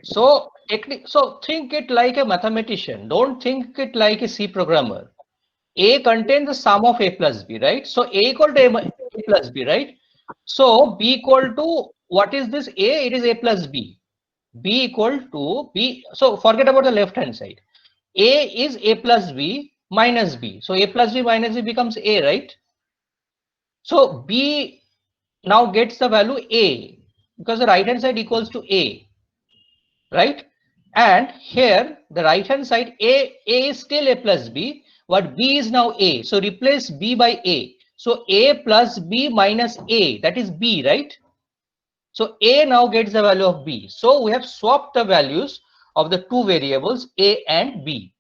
So think it like a mathematician. Don't think it like a C programmer. A contains the sum of A plus B, right? So A equal to A plus B, right? So B equal to what is this A? It is A plus B. B equal to B. So forget about the left hand side. A is A plus B minus B. So A plus B minus B becomes A, right? So B now gets the value A because the right hand side equals to A, right? And here the right hand side A is still A plus B, but B is now A. So replace B by A. So A plus B minus A, that is B, right? So A now gets the value of B. So we have swapped the values of the two variables A and B.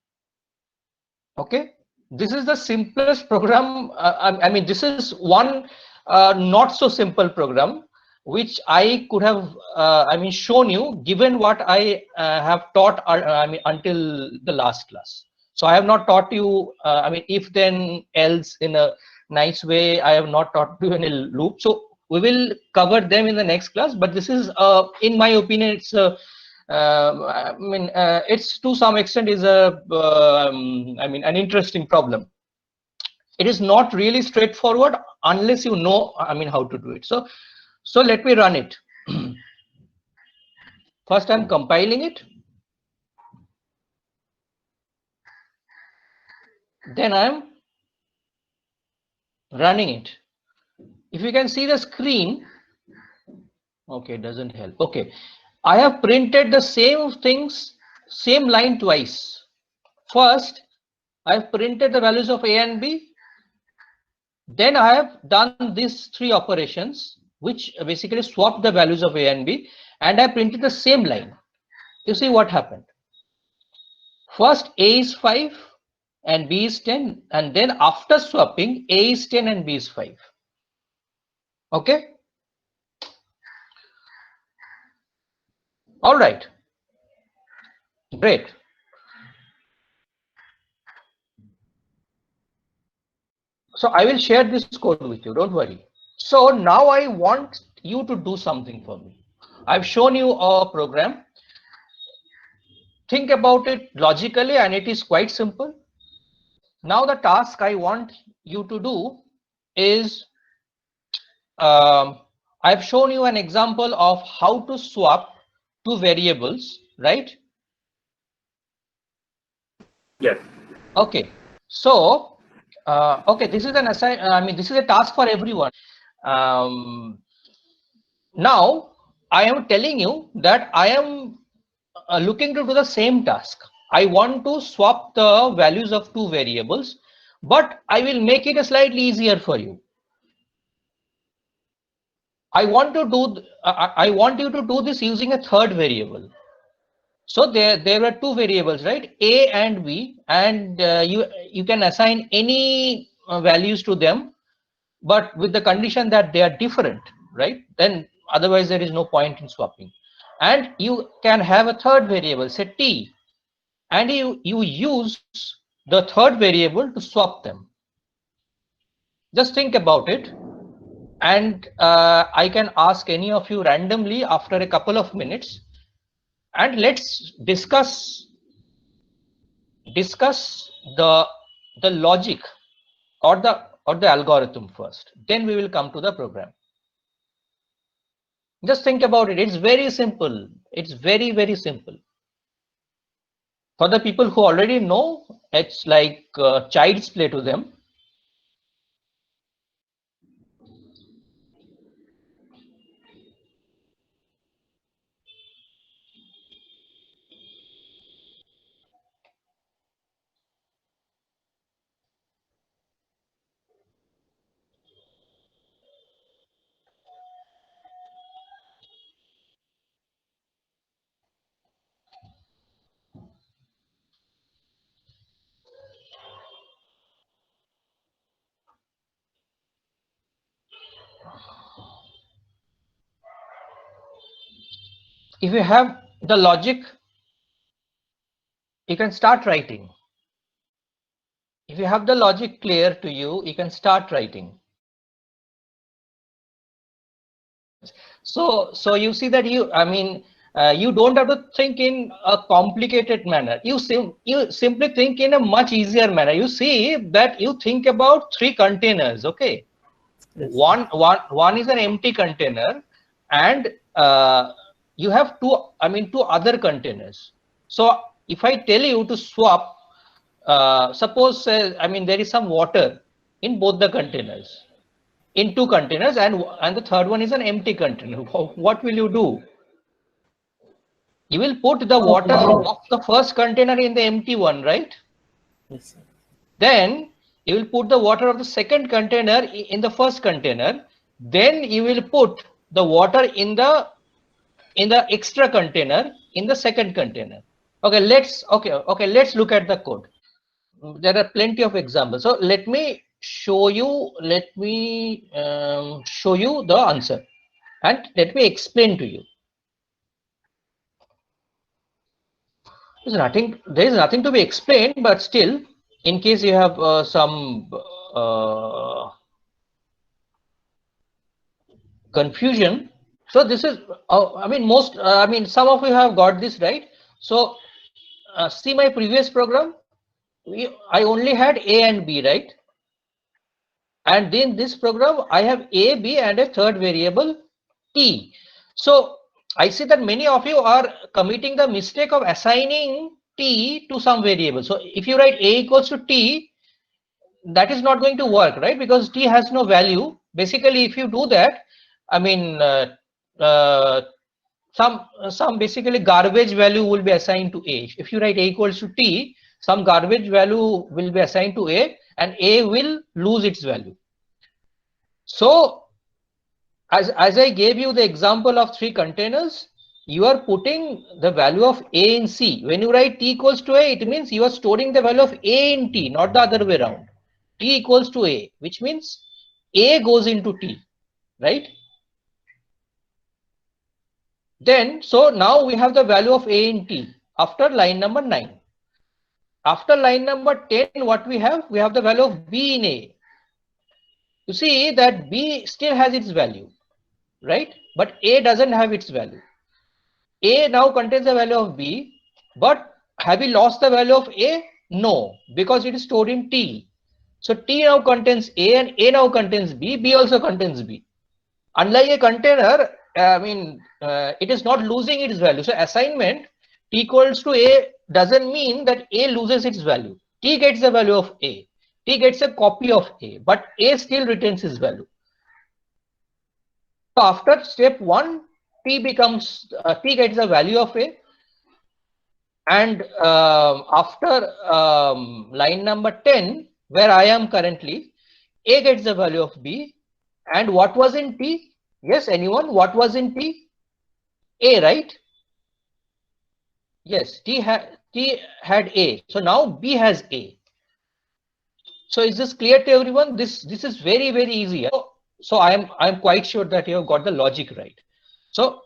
Okay, this is the simplest program. I mean, this is one not so simple program which I could have I mean shown you given what I have taught I mean until the last class. So I have not taught you I mean if then else in a nice way. I have not taught you in a loop. So we will cover them in the next class, but this is in my opinion it's a I mean, it's to some extent is a, I mean, an interesting problem. It is not really straightforward unless you know, I mean, how to do it. So let me run it. First, I'm compiling it. Then I'm running it. If you can see the screen, okay, it doesn't help. Okay, I have printed the same things, same line twice. First, I've printed the values of A and B. Then I have done these three operations, which basically swap the values of A and B, and I printed the same line. You see what happened. First A is 5 and B is 10, and then after swapping A is 10 and B is 5. Okay. All right. Great. So I will share this code with you. Don't worry. So now I want you to do something for me. I've shown you a program. Think about it logically, and it is quite simple. Now the task I want you to do is I've shown you an example of how to swap two variables, right? Yes. Okay, so okay, this is an I mean, this is a task for everyone. Um, Now I am telling you that I am looking to do the same task. I want to swap the values of two variables, but I will make it slightly easier for you. I want to do I want you to do this using a third variable. So there were two variables, right? A and B, and you can assign any values to them, but with the condition that they are different, right? Then otherwise there is no point in swapping. And you can have a third variable, say T, and you use the third variable to swap them. Just think about it, and I can ask any of you randomly after a couple of minutes, and let's discuss the logic or the algorithm first. Then we will come to the program. Just think about it. It's very simple. It's very simple. For the people who already know, it's like child's play to them. If you have the logic, you can start writing. If you have the logic clear to you, you can start writing. So you see that I mean, You don't have to think in a complicated manner. You simply think in a much easier manner. You see that you think about three containers. Okay, Yes. one is an empty container, and you have two other containers. So if I tell you to swap, suppose there is some water in both the containers, in two containers, and the third one is an empty container. What will you do? You will put the water of the first container in the empty one, right? Yes, sir. Then you will put the water of the second container in the first container. Then you will put the water in the extra container in the second container. Okay, let's look at the code. There are plenty of examples. So let me show you. Let me show you the answer, and let me explain to you. There is nothing to be explained, but still, in case you have some confusion. So this is, some of you have got this right. So see my previous program. I only had A and B, right? And in this program, I have A, B, and a third variable T. So I see that many of you are committing the mistake of assigning T to some variable. So if you write A equals to T, that is not going to work, right? Because T has no value. Basically, if you do that, I mean, some basically garbage value will be assigned to A. If you write A equals to T, some garbage value will be assigned to A, and A will lose its value. So as I gave you the example of three containers, you are putting the value of A in C. When you write T equals to A, it means you are storing the value of A in T, not the other way around. T equals to A, which means A goes into T, right? Then, so now we have the value of A in T after line number 9. After line number 10, what we have? We have the value of B in A. You see that B still has its value, right? But A doesn't have its value. A now contains the value of B, but have we lost the value of A? No, because it is stored in T. So T now contains A and A now contains B. B also contains B. Unlike a container, it is not losing its value. So assignment T equals to A doesn't mean that A loses its value. T gets the value of A. T gets a copy of A, but A still retains its value. So after step 1, T gets the value of A, and after line number 10, where I am currently, A gets the value of B, and what was in T? Yes, anyone? What was in T? A, right? Yes, T had A. So now B has A. So is this clear to everyone? This is very, very easy. So I am quite sure that you have got the logic right. So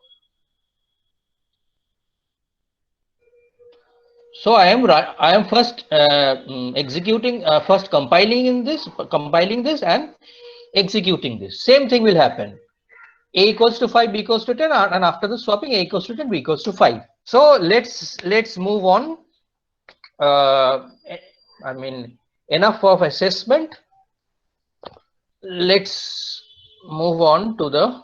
I am first compiling this and executing this. Same thing will happen. A equals to 5, B equals to 10, and after the swapping, A equals to 10, B equals to 5. So let's move on. Enough of assessment. Let's move on to the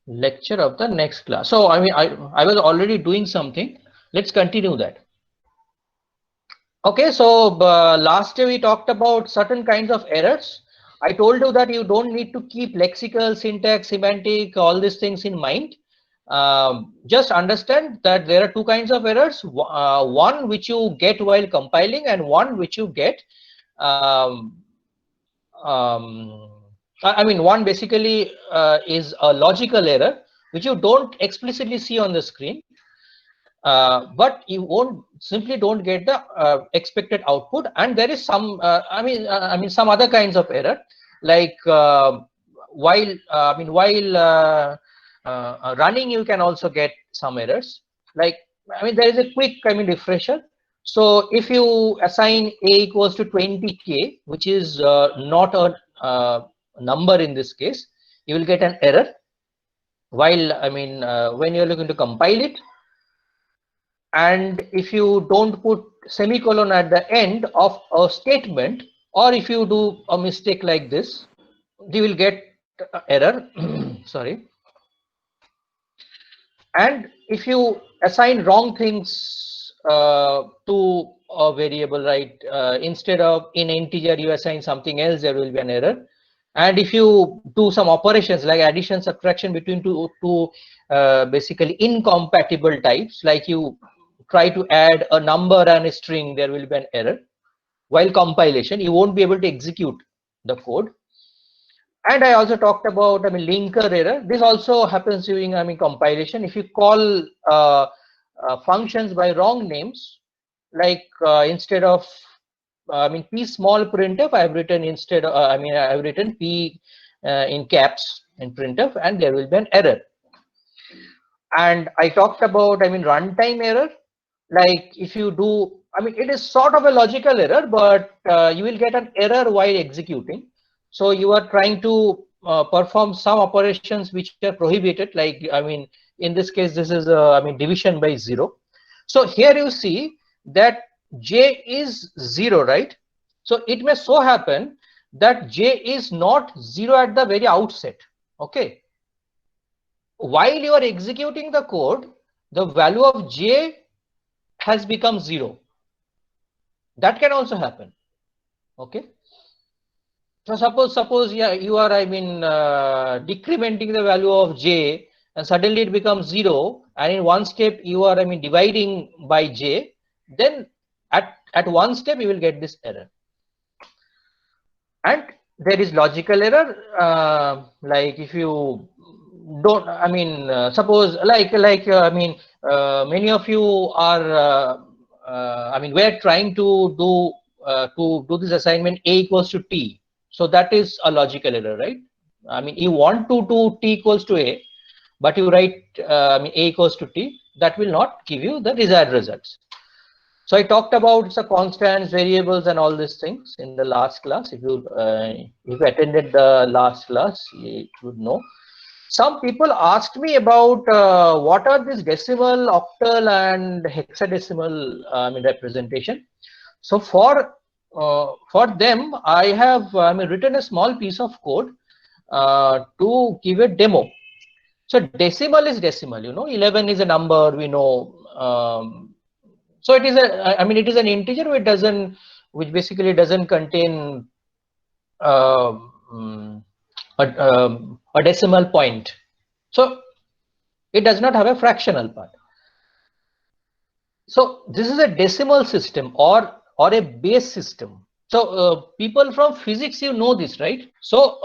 lecture of the next class. So I was already doing something. Let's continue that. Okay, so last day we talked about certain kinds of errors. I told you that you don't need to keep lexical, syntax, semantic, all these things in mind. Just understand that there are two kinds of errors. One which you get while compiling, and one which you get. One basically is a logical error which you don't explicitly see on the screen. But you simply don't get the expected output, and there is some some other kinds of error, like while running you can also get some errors, like there is a quick refresher. So if you assign A equals to 20k, which is not a number in this case, you will get an error. while I mean when you're looking to compile it, and if you don't put semicolon at the end of a statement, or if you do a mistake like this, you will get error. Sorry. And if you assign wrong things to a variable, right, instead of in integer you assign something else, there will be an error. And if you do some operations like addition, subtraction between two basically incompatible types, like you try to add a number and a string, there will be an error. While compilation, you won't be able to execute the code. And I also talked about, I mean, linker error. This also happens during, I mean, compilation. If you call functions by wrong names, like instead of, I mean, p small printf, I have written instead, I mean, I have written p in caps in printf, and there will be an error. And I talked about, I mean, runtime error. Like if you do, I mean, it is sort of a logical error, but you will get an error while executing. So you are trying to perform some operations which are prohibited. Like, I mean, in this case, this is, I mean, division by 0. So here you see that j is 0, right? So it may so happen that j is not 0 at the very outset. Okay. While you are executing the code, the value of j has become 0. That can also happen. Okay. So suppose yeah, you are, I mean, decrementing the value of j, and suddenly it becomes 0, and in one step you are, I mean, dividing by j, then at one step you will get this error. And there is logical error, like if you don't, I mean, suppose like I mean, many of you are I mean, we're trying to do this assignment a equals to t. So that is a logical error, right? I mean, you want to do t equals to a, but you write I mean, a equals to t. That will not give you the desired results. So I talked about the constants, variables, and all these things in the last class. If you attended the last class, you would know. Some people asked me about what are these decimal, octal, and hexadecimal I mean, representation. So for them, I have I mean, written a small piece of code to give a demo. So decimal is decimal. You know, 11 is a number. We know. So it is a, I mean, it is an integer which basically doesn't contain a decimal point. So it does not have a fractional part. So this is a decimal system or a base system. So people from physics, you know this, right? So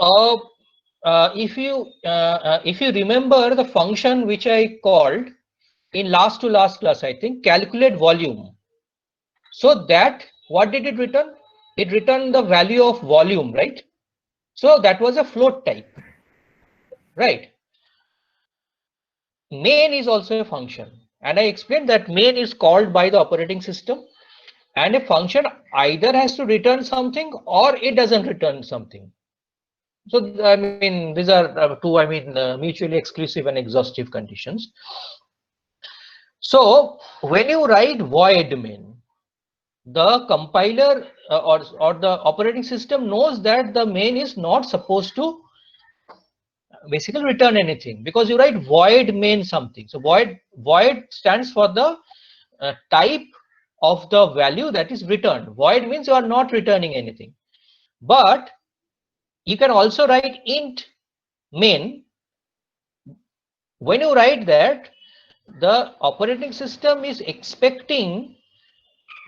if you remember the function which I called in last to last class, I think, calculate volume. So that, what did it return? It returned the value of volume, right? So that was a float type, right? Main is also a function, and I explained that main is called by the operating system, and a function either has to return something or it doesn't return something. So I mean, these are two, I mean, mutually exclusive and exhaustive conditions. So when you write void main, the compiler or the operating system knows that the main is not supposed to basically return anything, because you write void main something. So void stands for the type of the value that is returned. Void means you are not returning anything. But you can also write int main. When you write that, the operating system is expecting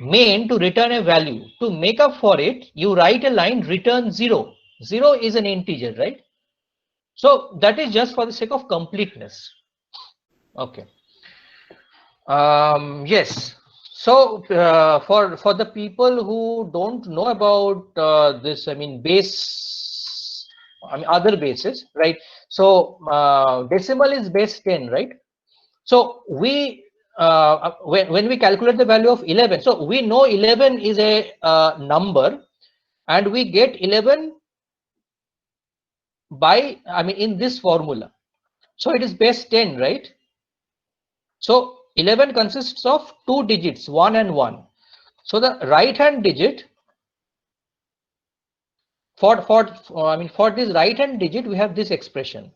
main to return a value. To make up for it, you write a line return 0. 0 is an integer, right? So that is just for the sake of completeness. Okay. Yes. So for the people who don't know about this, I mean, base, I mean, other bases, right? So decimal is base 10, right? So we when we calculate the value of 11, so we know 11 is a number, and we get 11 by, I mean, in this formula. So it is base 10, right? So 11 consists of 2 digits, 1 and 1. So the right hand digit for this right hand digit, we have this expression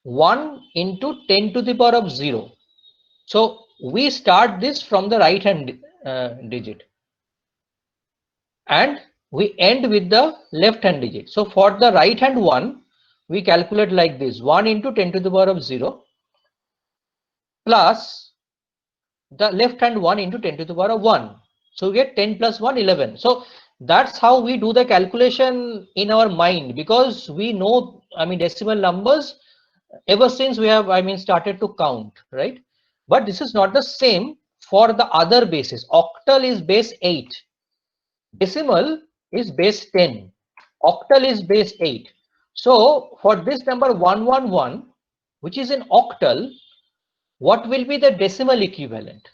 1 into 10 to the power of 0. So we start this from the right hand digit and we end with the left hand digit. So for the right hand one, we calculate like this 1 into 10 to the power of 0 plus the left hand 1 into 10 to the power of 1. So we get 10 plus 1, 11. So that's how we do the calculation in our mind, because we know, decimal numbers ever since we have, started to count, right? But this is not the same for the other bases. Octal is base 8. Decimal is base 10. Octal is base 8. So for this number 111, which is in octal, what will be the decimal equivalent?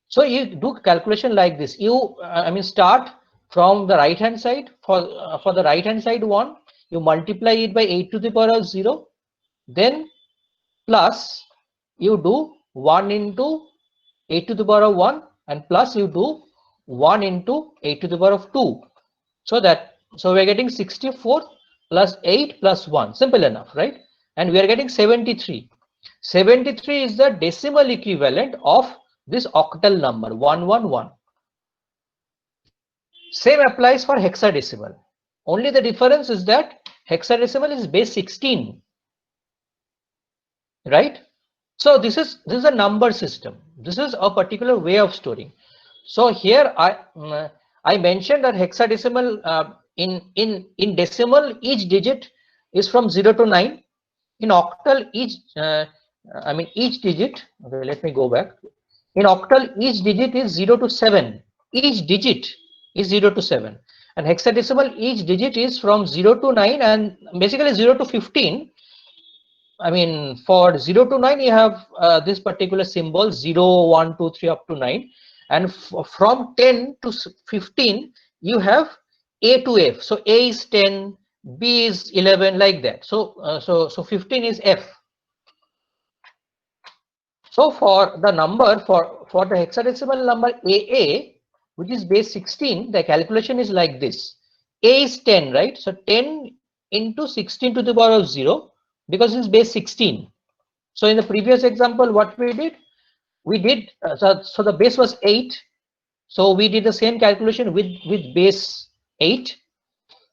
So you do calculation like this. You start from the right hand side. For the right hand side one, you multiply it by 8 to the power of 0, then plus you do 1 into 8 to the power of 1, and plus you do 1 into 8 to the power of 2. So we are getting 64 plus 8 plus 1. Simple enough, right? And we are getting 73. 73 is the decimal equivalent of this octal number 111. Same applies for hexadecimal. Only the difference is that hexadecimal is base 16, right? So this is a number system. This is a particular way of storing. So here I mentioned that hexadecimal, in decimal each digit is from 0 to 9. In octal each digit, okay, let me go back. In octal each digit is 0 to 7. Each digit is 0 to 7, and hexadecimal each digit is from 0 to 9, and basically 0 to 15. For 0 to 9 you have this particular symbol 0, 1, 2, 3 up to 9, and from 10 to 15 you have A to F. So A is 10, B is 11, like that. So 15 is F. So for the number for the hexadecimal number AA, which is base 16, the calculation is like this. A is 10, right? So 10 into 16 to the power of 0, because it's base 16. So in the previous example, what we did, so the base was 8. So we did the same calculation with base 8.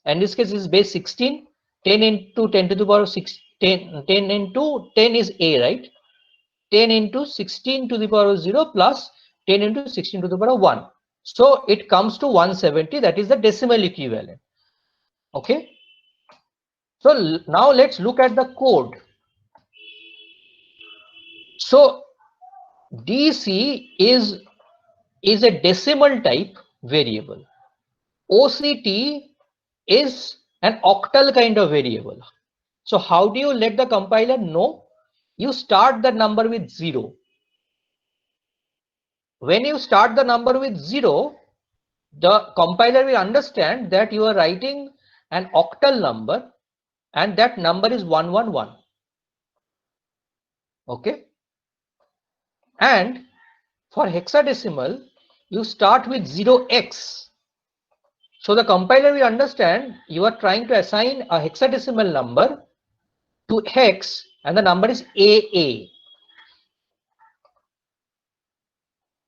And this case is base 16. 10 into 10 to the power of 6. 10 into 10 is A, right? 10 into 16 to the power of 0 plus 10 into 16 to the power of 1. So it comes to 170. That is the decimal equivalent. Okay. So now let's look at the code. So DC is a decimal type variable. OCT is an octal kind of variable. So how do you let the compiler know? You start the number with 0. When you start the number with 0, the compiler will understand that you are writing an octal number, and that number is 111. Okay. And for hexadecimal, you start with 0x. So the compiler will understand you are trying to assign a hexadecimal number to hex, and the number is AA.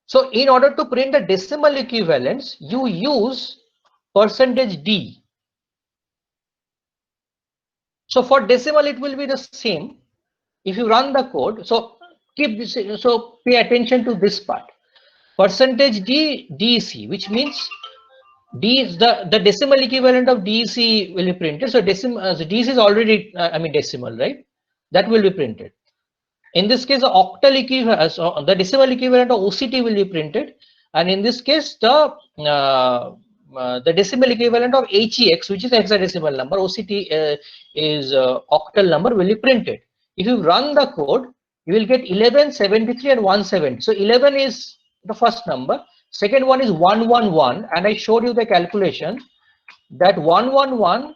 So in order to print the decimal equivalents, you use %D. So for decimal, it will be the same. If you run the code, so keep this, so pay attention to this part. %D DC, which means D is the decimal equivalent of DC will be printed. So DC is already decimal, right? That will be printed. In this case, the octal equivalent, so the decimal equivalent of OCT will be printed, and in this case, the decimal equivalent of HEX, which is hexadecimal number, OCT is octal number, will be printed. If you run the code, you will get 11, 73, and 170. So 11 is the first number. Second one is 111, and I showed you the calculation that 111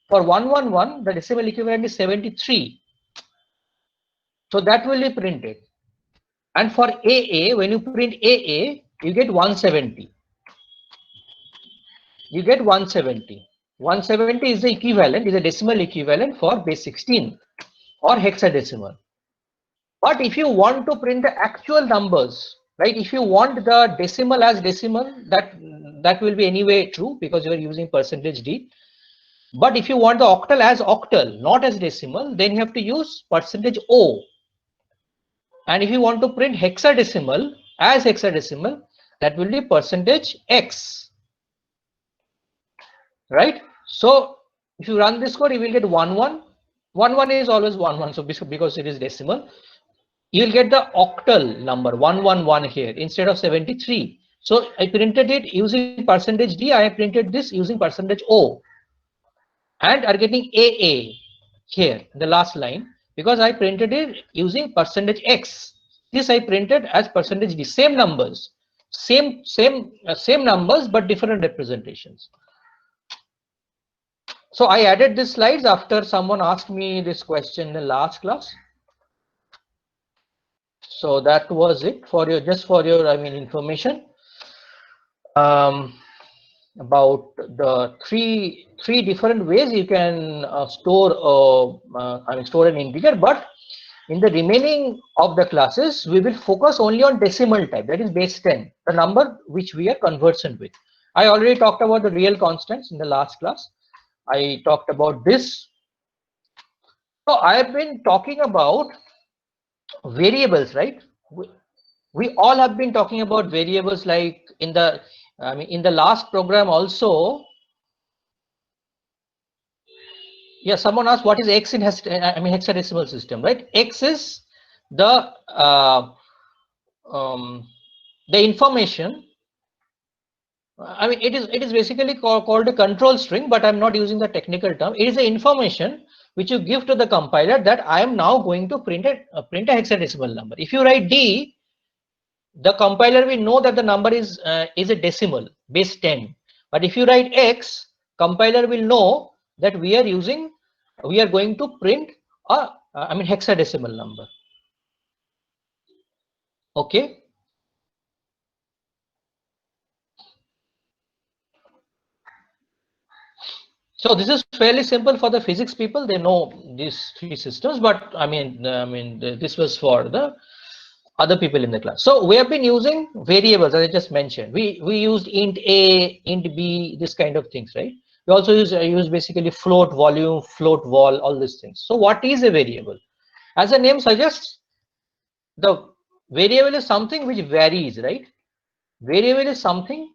for 111 the decimal equivalent is 73. So that will be printed. And for AA, when you print AA, you get 170. You get 170. 170 is the equivalent, is a decimal equivalent for base 16 or hexadecimal. But if you want to print the actual numbers, right? If you want the decimal as decimal, that will be anyway true because you are using percentage D. But if you want the octal as octal, not as decimal, then you have to use percentage O. And if you want to print hexadecimal as hexadecimal, that will be percentage X. Right? So if you run this code, you will get 1 1. 1 1 is always 1 1. So because it is decimal, you will get the octal number 111 here instead of 73. So I printed it using percentage D. I have printed this using percentage O, and are getting AA here in the last line because I printed it using percentage X. This I printed as percentage D. Same numbers, same numbers, but different representations. So I added these slides after someone asked me this question in the last class. So that was it for your, just for your, I mean, information about the three different ways you can store store an integer. But in the remaining of the classes, we will focus only on decimal type, that is base 10, the number which we are conversant with. I already talked about the real constants in the last class. I talked about this. So I have been talking about variables, right? We all have been talking about variables, like in the, I mean, in the last program also. Yeah, someone asked what is X in hexadecimal system, right? X is the information. I mean, it is basically called a control string, but I'm not using the technical term. It is the information which you give to the compiler that I am now going to print a hexadecimal number. If you write D, the compiler will know that the number is a decimal, base 10. But if you write X, compiler will know that we are going to print a hexadecimal number. Okay. So this is fairly simple for the physics people. They know these three systems, but this was for the other people in the class. So we have been using variables, as I just mentioned. We used int A, int B, this kind of things, right? We also use basically float volume, float vol, all these things. So what is a variable? As the name suggests, the variable is something which varies, right? Variable is something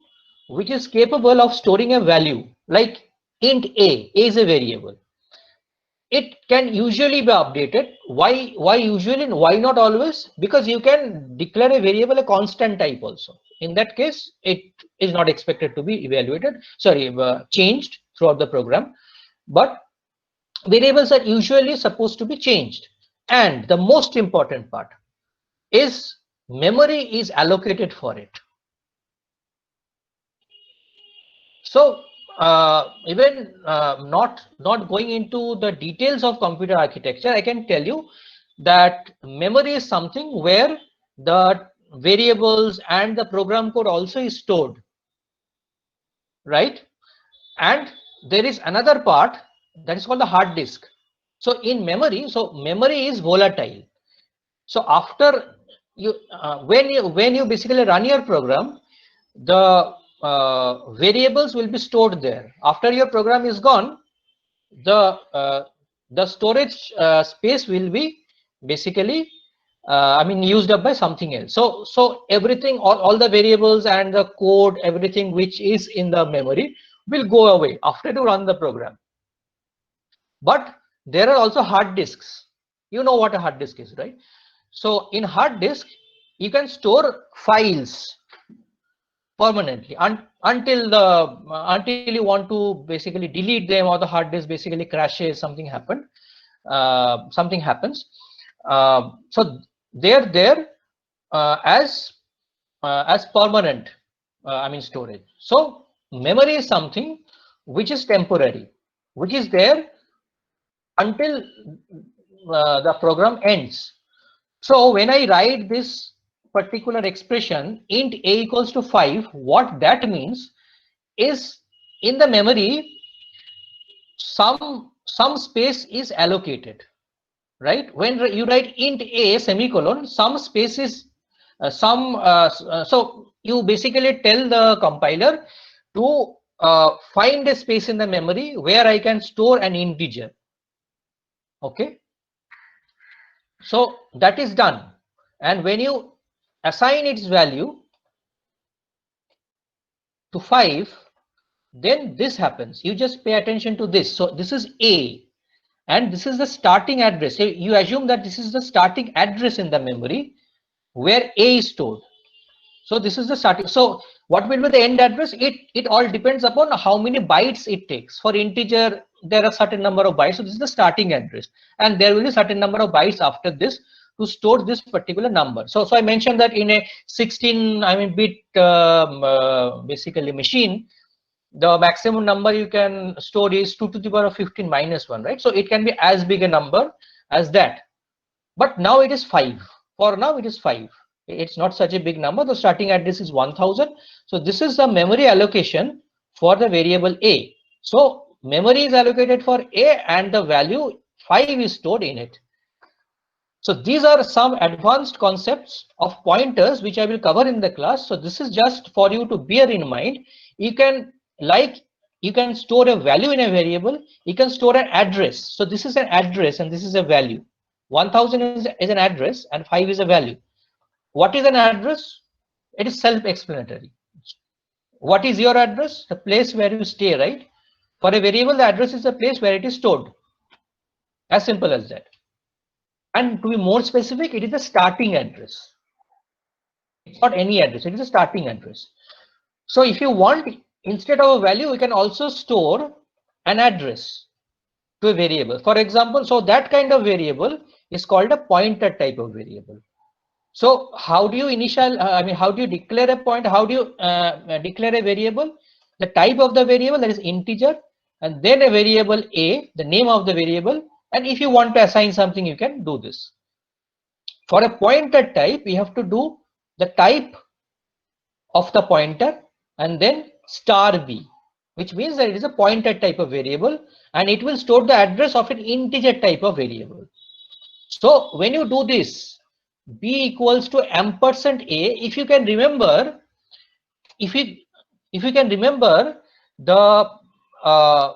which is capable of storing a value. Like int A is a variable. It can usually be updated. Why usually and why not always? Because you can declare a variable a constant type also. In that case, it is not expected to be changed throughout the program. But variables are usually supposed to be changed. And the most important part is memory is allocated for it. So even not going into the details of computer architecture, I can tell you that memory is something where the variables and the program code also is stored, right? And there is another part that is called the hard disk. So in memory, memory is volatile. So after you when you basically run your program, the variables will be stored there. After your program is gone, the storage space will be basically used up by something else. So everything, all the variables and the code, everything which is in the memory will go away after you run the program. But there are also hard disks. You know what a hard disk is, right? So in hard disk, you can store files permanently until you want to basically delete them, or the hard disk basically crashes, something happens. So they're there as permanent storage. So memory is something which is temporary, which is there until the program ends. So when I write this particular expression int a equals to 5, what that means is in the memory some space is allocated, right? When you write int a semicolon, some space is so you basically tell the compiler to find a space in the memory where I can store an integer. Okay, so that is done, and when you assign its value to 5, then this happens. You just pay attention to this. So this is a, and this is the starting address. So you assume that this is the starting address in the memory where a is stored. So this is the starting. So what will be the end address? It all depends upon how many bytes it takes. For integer, there are certain number of bytes. So this is the starting address, and there will be certain number of bytes after this to store this particular number. So I mentioned that in a 16 bit basically machine, the maximum number you can store is 2 to the power of 15 minus 1, right? So it can be as big a number as that, but now it is 5. For now it is 5. It's not such a big number. The starting address is 1000. So this is the memory allocation for the variable a. So memory is allocated for a and the value 5 is stored in it. So these are some advanced concepts of pointers which I will cover in the class. So this is just for you to bear in mind. You can store a value in a variable. You can store an address. So this is an address and this is a value. 1000 is an address and 5 is a value. What is an address? It is self-explanatory. What is your address? The place where you stay, right? For a variable, the address is the place where it is stored. As simple as that. And to be more specific, it is the starting address. It's not any address, it is a starting address. So if you want, instead of a value, we can also store an address to a variable. For example, so that kind of variable is called a pointer type of variable. So how do you how do you declare a point? How do you declare a variable? The type of the variable, that is integer, and then a variable a, the name of the variable. And if you want to assign something, you can do this. For a pointer type, we have to do the type of the pointer and then star b, which means that it is a pointer type of variable and it will store the address of an integer type of variable. So when you do this, b equals to ampersand a, if you can remember, if you can remember the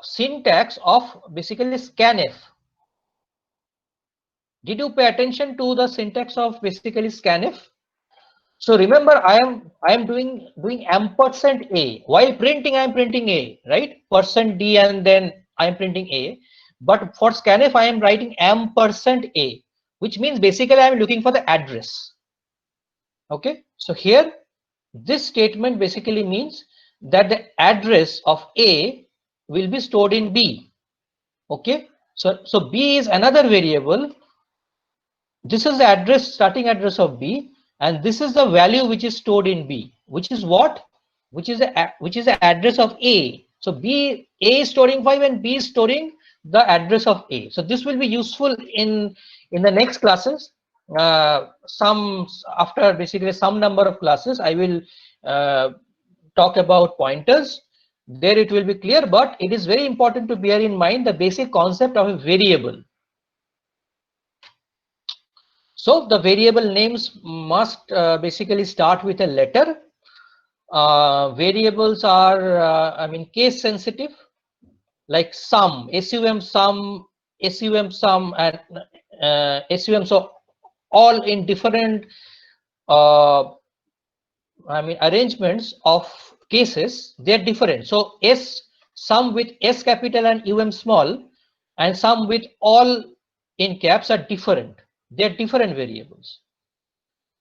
syntax of basically scanf. Did you pay attention to the syntax of basically scanf? So remember, I am doing ampersand a. While printing, I am printing a, right? Percent d and then I am printing a. But for scanf, I am writing ampersand a, which means basically I am looking for the address. Okay, so here this statement basically means that the address of a will be stored in b. Okay, so b is another variable. This is the address, starting address of b, and this is the value which is stored in b, which is what? Which is the address of a. So a is storing 5 and b is storing the address of a. So this will be useful in the next classes. After basically some number of classes, I will talk about pointers. There it will be clear, but it is very important to bear in mind the basic concept of a variable. So the variable names must basically start with a letter. Variables are, case sensitive, like sum, sum, sum, sum, and sum. So all in different, arrangements of cases, they're different. So sum with S capital and small, and sum with all in caps are different. They're different variables.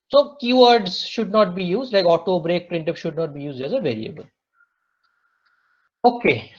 So keywords should not be used, like auto, break, printf should not be used as a variable. Okay,